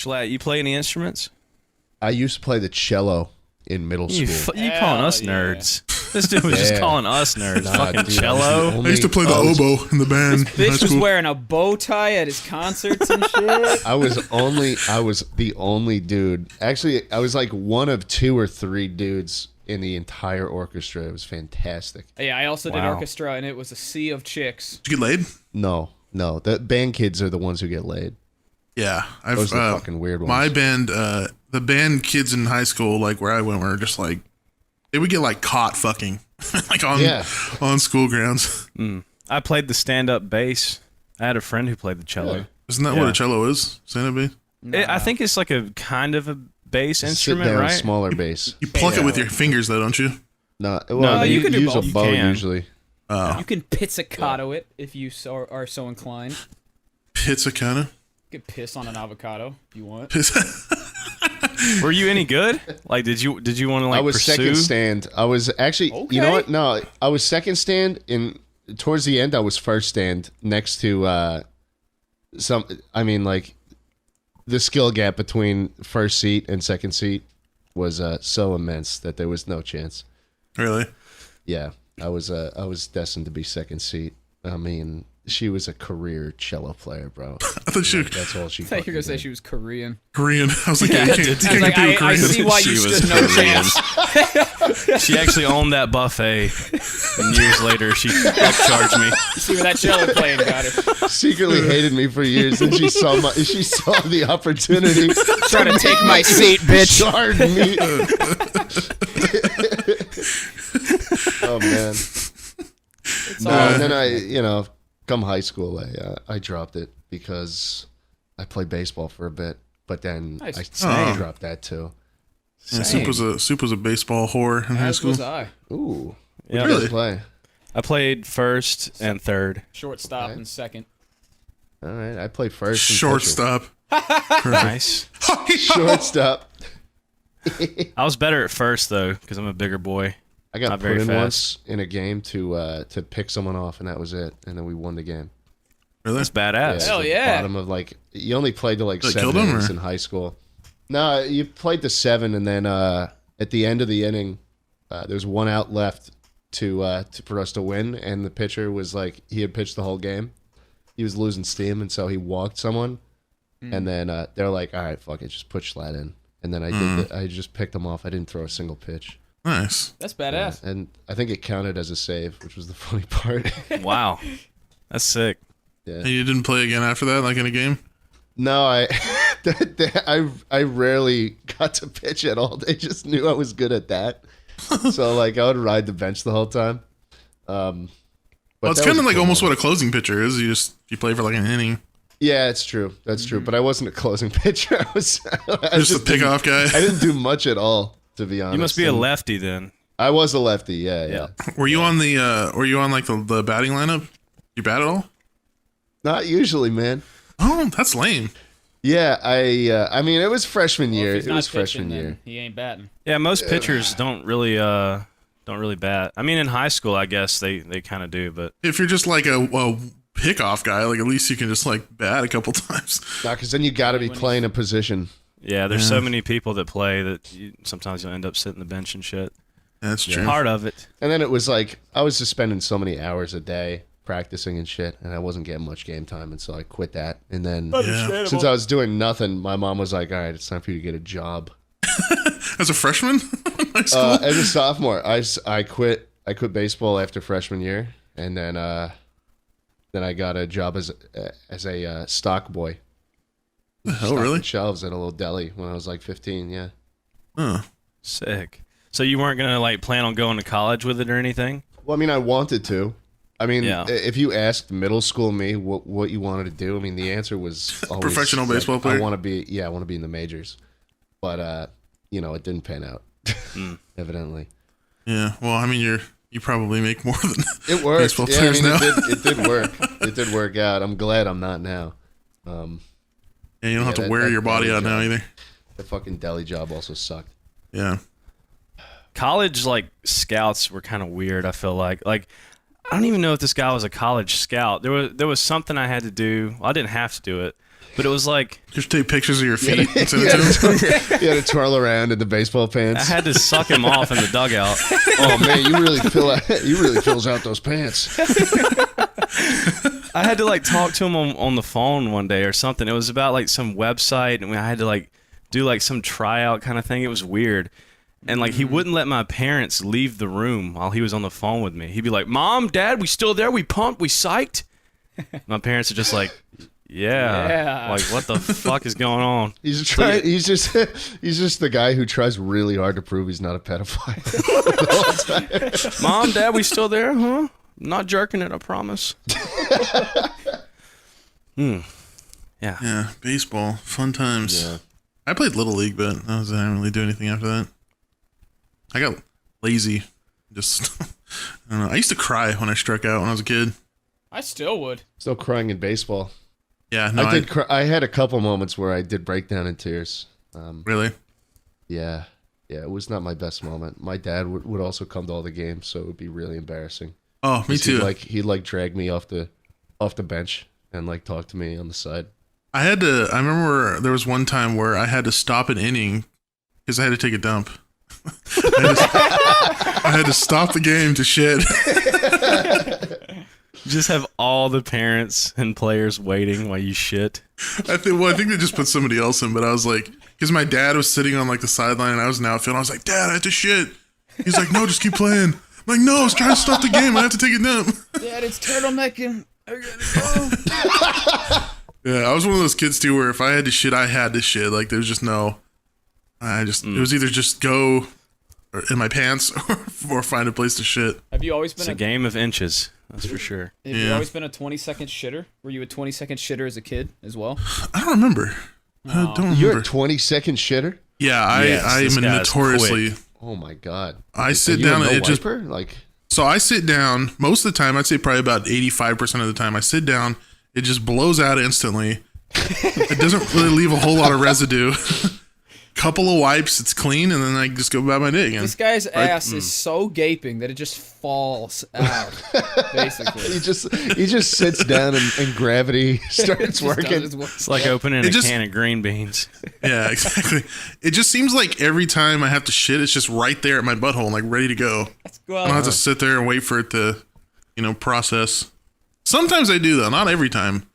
Schlatt, you play any instruments? I used to play the cello in middle school. You calling us nerds? This dude was just calling us nerds. Fucking dude, cello. I used to play the oboe in the band. Bitch was wearing a bow tie at his concerts and shit. I was the only dude. Actually, I was like one of 2 or 3 dudes in the entire orchestra. It was fantastic. Yeah, I also did Wow. orchestra, and it was a sea of chicks. Did you get laid? No. The band kids are the ones who get laid. Yeah, Those are the fucking weird ones. My band, the band kids in high school, like where I went, were just like they would get like caught fucking like on school grounds. I played the stand-up bass. I had a friend who played the cello. Yeah. Isn't that what a cello is? Stand-up bass? I think it's like a kind of a bass instrument, sit down, right? smaller bass. You pluck it with your fingers, though, don't you? No, you you can do use both. a bow You can. usually. You can pizzicato it if you are so inclined. Pizzicato. You can piss on an avocado if you want. Were you any good? Like, did you want to like I was pursue? second stand. I was actually, you know what? No, I was second stand. Towards the end, I was first stand next to like the skill gap between first seat and second seat was so immense that there was no chance. Really? Yeah, I was destined to be second seat. I mean, she was a career cello player, bro. I thought she That's all she. I thought you were gonna say did. she was Korean. Korean. I was like, yeah, you can't I was like, compete with I Koreans. see why you She was stood no Korean. chance. She actually owned that buffet, and years later she upcharged me. See where that cello playing got her. Secretly hated me for years, and she saw the opportunity. Try to take my seat, bitch. Shard me. Oh man. And then I, come high school, I dropped it because I played baseball for a bit, but then Nice. I dropped that too. Yeah, Soup was a baseball whore in high As school. was I. Ooh, Yeah. what did you Really? play? I played first and third. Shortstop Okay. and second. All right, I played first. and pitcher. Shortstop. Nice. Shortstop. I was better at first though, because I'm a bigger boy. I got Not put very in fast. once in a game to pick someone off, and that was it. And then we won the game. Really? That's badass. Hell the yeah. Bottom of you only played to like They 7 killed him, innings or? in high school. No, you played to 7, and then at the end of the inning, there's 1 out left for us to win, and the pitcher was like, he had pitched the whole game. He was losing steam, and so he walked someone, and then they're like, all right, fuck it, just put Schlatt in. And then I just picked him off. I didn't throw a single pitch. Nice. That's badass. And I think it counted as a save, which was the funny part. Wow, that's sick. And you didn't play again after that, like in a game? No, I rarely got to pitch at all. They just knew I was good at that. So like I would ride the bench the whole time. Well, it's kind of like almost what a closing pitcher is. You play for like an inning. Yeah, it's true. That's true. But I wasn't a closing pitcher. I was Just a pickoff guy. I didn't do much at all, to be honest. You must be a And lefty then. I was a lefty. Yeah. Were you on like the batting lineup? You bat at all? Not usually, man. Oh, that's lame. Yeah, I mean, it was freshman Well, year. if he's It not was pitching, freshman then year. he ain't batting. Yeah, most pitchers don't really bat. I mean, in high school, I guess they kind of do, but If you're just like a pickoff guy, like at least you can just like bat a couple times. Nah, because then you got to be playing a position. yeah, there's so many people that play that sometimes you'll end up sitting the bench and shit. That's true. Part of it. And then it was like I was just spending so many hours a day practicing and shit, and I wasn't getting much game time, and so I quit that. And then since I was doing nothing, my mom was like, "All right, it's time for you to get a job." As a freshman in high school? As a sophomore, I quit baseball after freshman year, and then I got a job as a stock boy. Oh, Stocking really? Shelves at a little deli when I was like 15. Yeah. Huh. Sick. So you weren't gonna like plan on going to college with it or anything? Well, I mean, I wanted to. I mean, Yeah. if you asked middle school me what you wanted to do, I mean, the answer was always Professional like, baseball player? I want to be in the majors, but it didn't pan out, evidently. Yeah. Well, I mean, you probably make more than It worked. baseball Yeah, I players mean, now. it did work. It did work out. I'm glad I'm not now. And you don't have to that- wear that your body deli out now job. either. The fucking deli job also sucked. Yeah. College like scouts were kind of weird. I feel like I don't even know if this guy was a college scout. There was something I had to do. Well, I didn't have to do it, but it was like Just take pictures of your feet and send it to him. You had to twirl around in the baseball I pants. had to suck him off in the dugout. Oh man, you really fills out those pants. I had to like talk to him on the phone one day or something. It was about like some website, and I had to like do like some tryout kind of thing. It was weird. And like he wouldn't let my parents leave the room while he was on the phone with me. He'd be like, "Mom, Dad, we still there? We pumped? We psyched?" My parents are just like, "Yeah." Like, what the fuck is going on? He's just the guy who tries really hard to prove he's not a pedophile. Mom, Dad, we still there? Huh? Not jerking it, I promise. Yeah. Yeah, baseball, fun times. Yeah. I played Little League, but I didn't really do anything after that. I got lazy. Just, I don't know. I used to cry when I struck out when I was a kid. I still would. Still crying in baseball. Yeah, no, I did. I had a couple moments where I did break down in tears. really? Yeah, it was not my best moment. My dad would also come to all the games, so it would be really embarrassing. Oh, me too. He'd drag me off the bench and like talk to me on the side. I remember there was one time where I had to stop an inning because I had to take a dump. I had to stop the game to shit. You just have all the parents and players waiting while you shit. I think they just put somebody else in, but I was like, because my dad was sitting on like the sideline and I was in the outfield. I was like, Dad, I have to shit. He's like, no, just keep playing. I'm like, no, I was trying to stop the game. I have to take a dump. Dad, it's turtlenecking. I gotta go. Yeah, I was one of those kids too where if I had to shit, I had to shit. Like there was just no, it was either just go in my pants or find a place to shit. Have you always been It's a game of inches, that's for sure. Have you always been a 20-second shitter? Were you a 20-second shitter as a kid as well? I don't remember. I don't remember. You're a 20-second shitter? Yeah, Yes, I this am guy's notoriously. quick. Oh my god! I sit down and it just. like. So I sit down most of the time. I'd say probably about 85% of the time. I sit down, it just blows out instantly. It doesn't really leave a whole lot of residue. Couple of wipes, it's clean, and then I just go about my day again. This guy's ass is so gaping that it just falls out. Basically, He just sits down and gravity starts Just working. does its work. It's like opening a can of green beans. Yeah, exactly. It just seems like every time I have to shit, it's just right there at my butthole, like ready to go. I don't have to sit there and wait for it to, process. Sometimes I do though, not every time.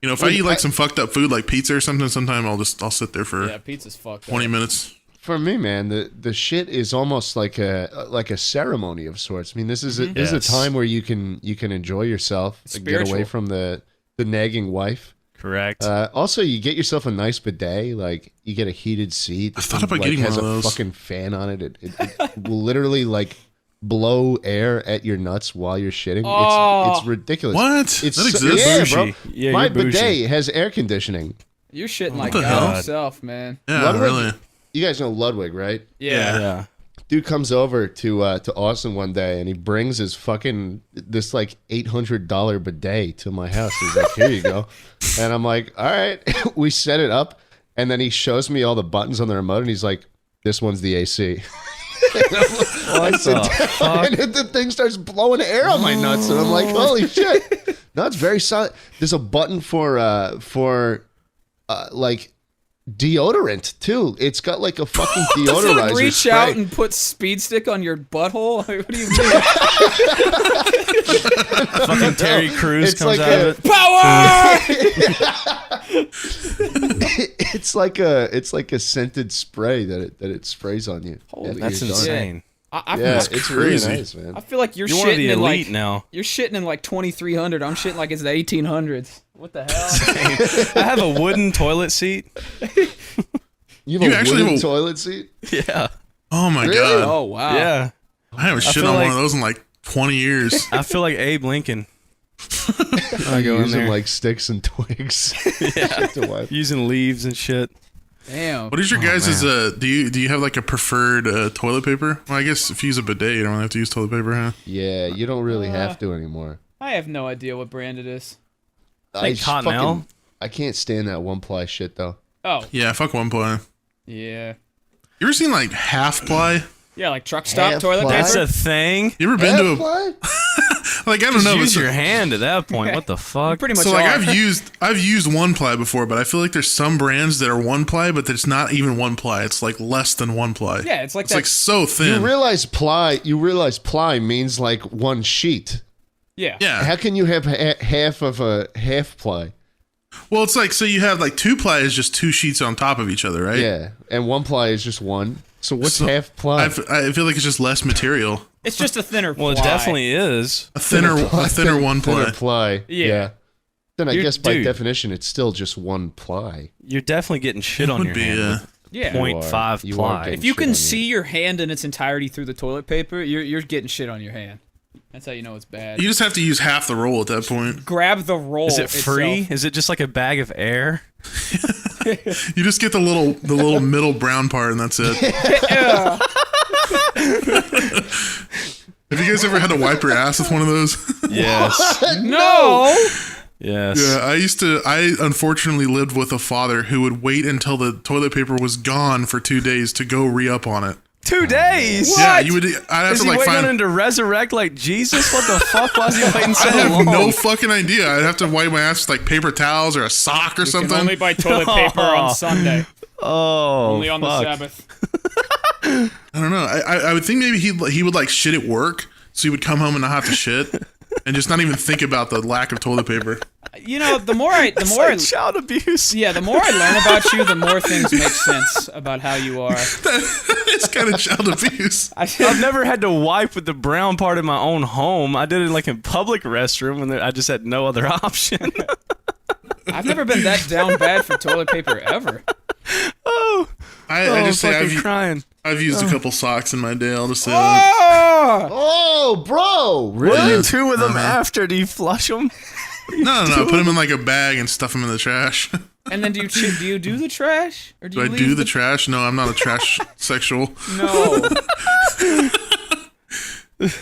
If I eat like some fucked up food like pizza or something, sometimes I'll sit there for pizza's fucked 20 up. minutes. For me, man, the shit is almost like a ceremony of sorts. I mean, this is a Yes. time where you can enjoy yourself, get Spiritual. away from the nagging wife. Correct. Also, you get yourself a nice bidet. Like you get a heated seat. I thought about getting has one of a those. fucking fan on it. It will literally like blow air at your nuts while you're shitting. Oh. It's ridiculous. What? It's That exists? Yeah, Bougie. bro. Yeah, My you're bougie. bidet has air conditioning. You're shitting like the God hell? himself, man. Yeah, Ludwig? really. You guys know Ludwig, right? Yeah. Yeah. Dude comes over to Austin one day and he brings his fucking this like $800 bidet to my house. He's like, "Here you go," and I'm like, "All right." We set it up, and then he shows me all the buttons on the remote, and he's like, "This one's the AC." I sit down, and the thing starts blowing air on my nuts, and I'm like, "Holy shit!" No, it's very solid. There's a button for like deodorant too. It's got like a fucking Does deodorizer. it reach spray. out and put speed stick on your butthole? What do you mean? Fucking Terry Crews It's comes like out a- of it. Power! It's like a scented spray that it sprays on you. Holy after That's you're done. insane. I Yeah, feel, it's crazy. really nice, man. I feel like you're You're one of shitting the in elite like now. you're shitting in like 2300. I'm shitting like it's the 1800s. What the hell? I have a wooden toilet seat. You You have a actually wooden have a- toilet seat? Yeah. Oh my Really? god. Oh wow. Yeah. I haven't shit feel on one like- of those in like 20 years. I feel like Abe Lincoln. I You go in use them there like sticks and twigs. yeah. to wipe. using leaves and shit. Damn. What is your guys' do you have like a preferred toilet paper? Well, I guess if you use a bidet, you don't really have to use toilet paper, huh? Yeah, you don't really have to anymore. I have no idea what brand it is. Like just Cottonelle? I can't stand that one ply shit though. Oh Yeah, fuck one ply. yeah. You ever seen like half ply? Yeah, like truck stop Half toilet ply? That's paper. a thing. You ever been Half to a ply? Like I don't Just know. use but your hand at that point. What the fuck? Pretty much. So like are. I've used one ply before, but I feel like there's some brands that are one ply, but it's not even one ply. It's like less than one ply. Yeah, it's like It's that. like so thin. You realize ply means like one sheet. Yeah. Yeah. How can you have half of a half ply? Well, it's like so you have like 2 ply is just 2 sheets on top of each other, right? Yeah, and one ply is just one. So what's So half ply? I feel like it's just less material. It's just a thinner. Well, it ply. definitely is. A thinner one ply. Thinner ply. Yeah. Then I You're- guess by dude. definition, it's still just one ply. You're definitely getting shit on Would your be hand. Yeah. You are. 0.5 You are ply. getting If you shit can on see your hand in its entirety through the toilet paper, you're getting shit on your hand. That's how you know it's bad. You just have to use half the roll at that point. Grab the roll. Is it free? itself. Is it just like a bag of air? You just get the little middle brown part, and that's it. Have you guys ever had to wipe your ass with one of those? Yes. No. Yes. Yeah, I unfortunately lived with a father who would wait until the toilet paper was gone for 2 days to go re-up on it. 2 days. Yeah, you would. I'd have Is to he like waiting on find. him to resurrect like Jesus? What the fuck was he waiting so I have long? no fucking idea. I'd have to wipe my ass with like paper towels or a sock or You something. can only buy toilet paper on Sunday. Oh, Only on the fuck. Sabbath. I don't know. I would think maybe he would like shit at work, so he would come home and not have to shit, and just not even think about the lack of toilet paper. You know, the more I Child abuse. yeah, the more I learn about you, the more things make sense about how you are. It's kind of child abuse. I've never had to wipe with the brown part in my own home. I did it like in public restroom when I just had no other option. I've never been that down bad for toilet paper ever. Oh, I just say fucking crying. I've used a couple socks in my day. I'll just say that. Ah! Oh, bro! What do you Really? do with them after? Do you flush them? No. Put them in like a bag and stuff them in the trash. And then do you do the trash, or do Do you I leave do the trash? No, I'm not a trash sexual. No.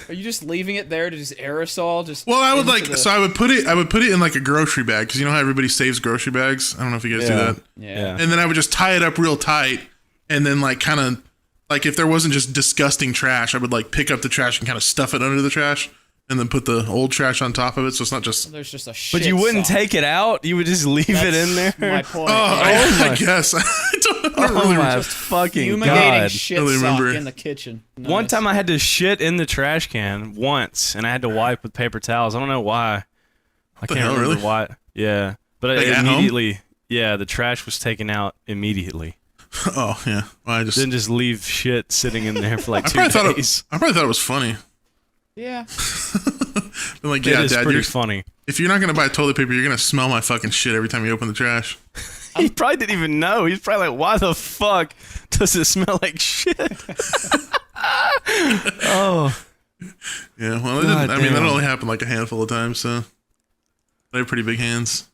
Are you just leaving it there to just aerosol? Just Well, I would into like the- so I would put it in like a grocery bag because you know how everybody saves grocery bags. I don't know if you guys do that. Yeah. And then I would just tie it up real tight, and then like kind of like if there wasn't just disgusting trash, I would like pick up the trash and kind of stuff it under the trash, and then put the old trash on top of it, so it's not just. There's just a shit. But you wouldn't sock. take it out. You would just leave it in there. My point. Oh, Yeah. I guess I don't Oh really. my fucking Fumigating god! shit Really sock remember. in the kitchen. One Nice. time I had to shit in the trash can once, and I had to wipe with paper towels. I don't know why. I can't hell, remember really? why. Yeah, but Like it at home? immediately. Yeah, the trash was taken out immediately. Oh yeah, well, I just. Didn't just leave shit sitting in there for like I 2 probably days. thought it was funny. Yeah. Been like, It yeah, is Dad, pretty funny. if you're not gonna buy toilet paper, you're gonna smell my fucking shit every time you open the trash. He probably didn't even know. He's probably like, "Why the fuck does it smell like shit?" Oh, Yeah, well, it God didn't. I mean, that damn. only happened like a handful of times, so they have pretty big hands.